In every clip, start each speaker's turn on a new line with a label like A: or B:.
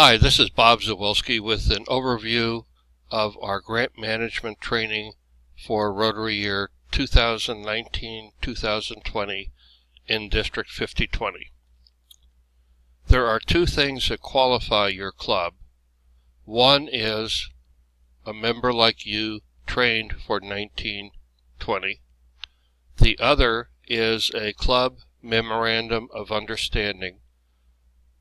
A: Hi, this is Bob Zawilski with an overview of our grant management training for Rotary Year 2019-2020 in District 5020. There are two things that qualify your club. One is a member like you trained for 1920. The other is a club memorandum of understanding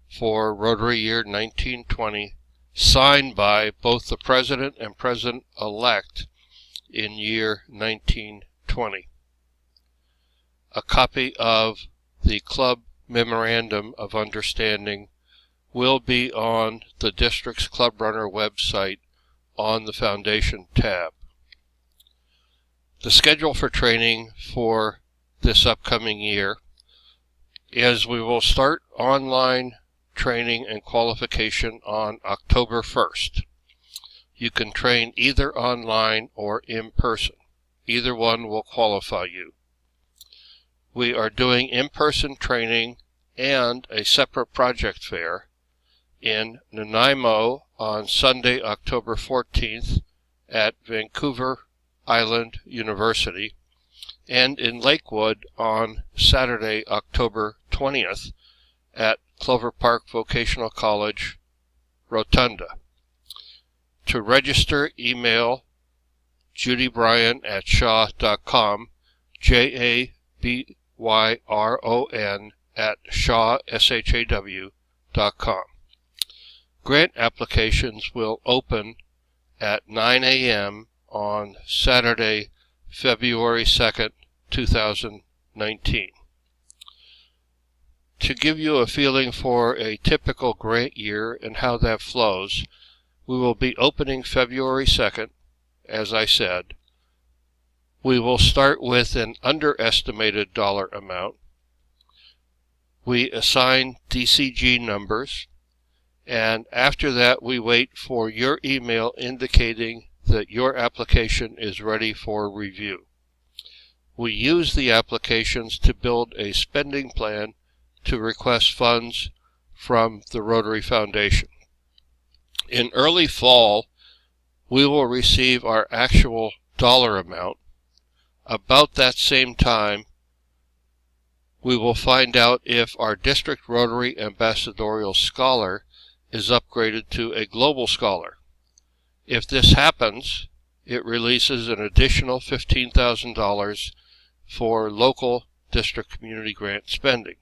A: for Rotary Year 1920, signed by both the President and President-elect in year 1920. A copy of the Club Memorandum of Understanding will be on the District's Club Runner website on the Foundation tab. The schedule for training for this upcoming year is we will start online training and qualification on October 1st. You can train either online or in person. Either one will qualify you. We are doing in-person training and a separate project fair in Nanaimo on Sunday, October 14th at Vancouver Island University, and in Lakewood on Saturday, October 20th at Clover Park Vocational College, Rotunda. To register, email judybryan@shaw.com, JABYRON@shaw.com. Grant applications will open at 9 a.m. on Saturday, February 2nd, 2019. To give you a feeling for a typical grant year and how that flows, we will be opening February 2nd, as I said. We will start with an underestimated dollar amount. We assign DCG numbers, and after that we wait for your email indicating that your application is ready for review. We use the applications to build a spending plan to request funds from the Rotary Foundation. In early fall, we will receive our actual dollar amount. About that same time, we will find out if our District Rotary Ambassadorial Scholar is upgraded to a Global Scholar. If this happens, it releases an additional $15,000 for local district community grant spending.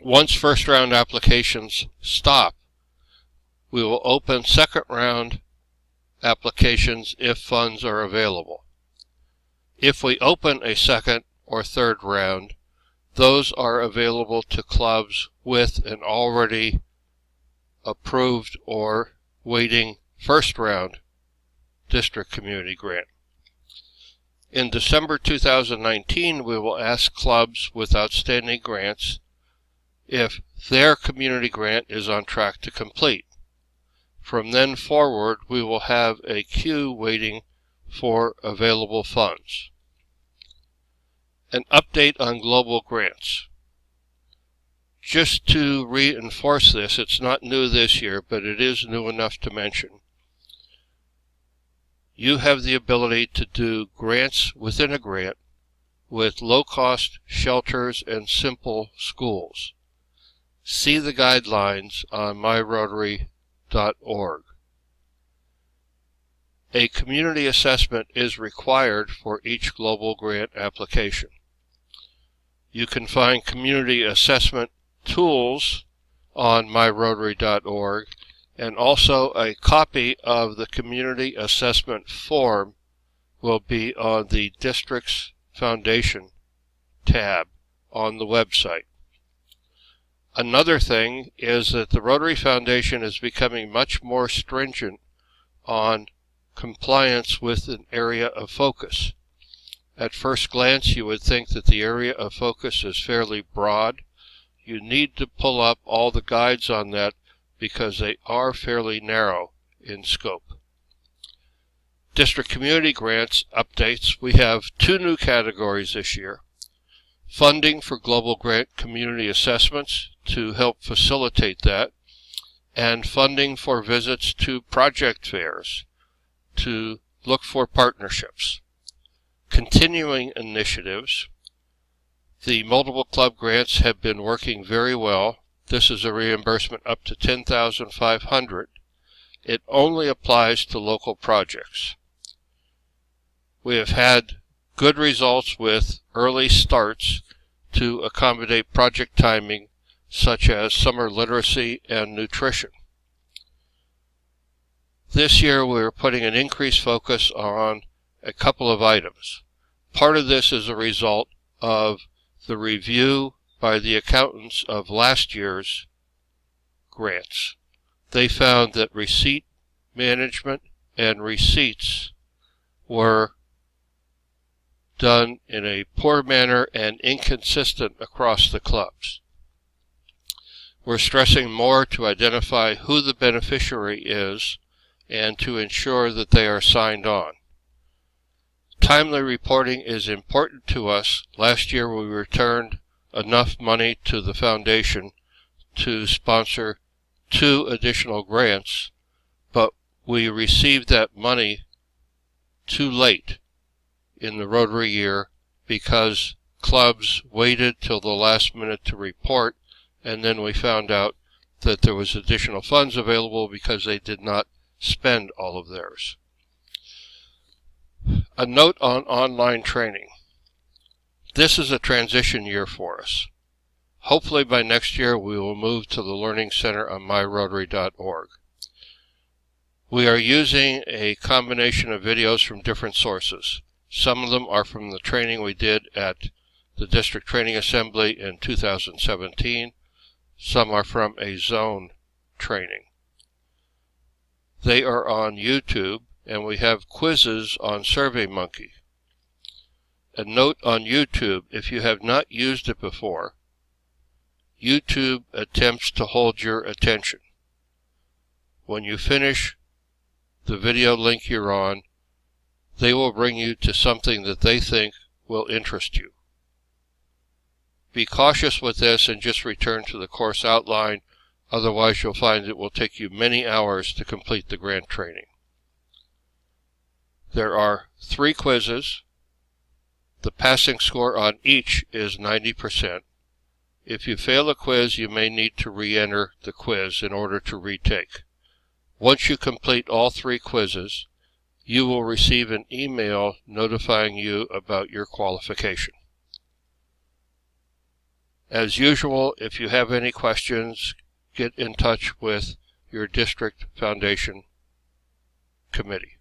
A: Once first round applications stop, we will open second round applications if funds are available. If we open a second or third round, those are available to clubs with an already approved or waiting first round district community grant. In December 2019, we will ask clubs with outstanding grants if their community grant is on track to complete. From then forward, we will have a queue waiting for available funds. An update on global grants. Just to reinforce this, it's not new this year, but it is new enough to mention. You have the ability to do grants within a grant with low-cost shelters and simple schools. See the guidelines on myrotary.org. A community assessment is required for each global grant application. You can find community assessment tools on myrotary.org, and also a copy of the community assessment form will be on the District's Foundation tab on the website. Another thing is that the Rotary Foundation is becoming much more stringent on compliance with an area of focus. At first glance, you would think that the area of focus is fairly broad. You need to pull up all the guides on that because they are fairly narrow in scope. District Community Grants updates. We have two new categories this year. Funding for Global Grant Community Assessments to help facilitate that, and funding for visits to project fairs to look for partnerships. Continuing initiatives. The multiple club grants have been working very well. This is a reimbursement up to $10,500. It only applies to local projects. We have had good results with early starts to accommodate project timing, such as summer literacy and nutrition. This year we're putting an increased focus on a couple of items. Part of this is a result of the review by the accountants of last year's grants. They found that receipt management and receipts were done in a poor manner and inconsistent across the clubs. We're stressing more to identify who the beneficiary is and to ensure that they are signed on. Timely reporting is important to us. Last year we returned enough money to the foundation to sponsor 2 additional grants, but we received that money too late in the Rotary year because clubs waited till the last minute to report, and then we found out that there was additional funds available because they did not spend all of theirs. A note on online training. This is a transition year for us. Hopefully by next year we will move to the Learning Center on myrotary.org. We are using a combination of videos from different sources. Some of them are from the training we did at the District Training Assembly in 2017. Some are from a zone training. They are on YouTube, and we have quizzes on SurveyMonkey. A note on YouTube, if you have not used it before, YouTube attempts to hold your attention. When you finish the video link you're on, they will bring you to something that they think will interest you. Be cautious with this and just return to the course outline, otherwise you'll find it will take you many hours to complete the grant training. There are 3 quizzes. The passing score on each is 90%. If you fail a quiz, you may need to re-enter the quiz in order to retake. Once you complete all 3 quizzes, you will receive an email notifying you about your qualification. As usual, if you have any questions, get in touch with your district foundation committee.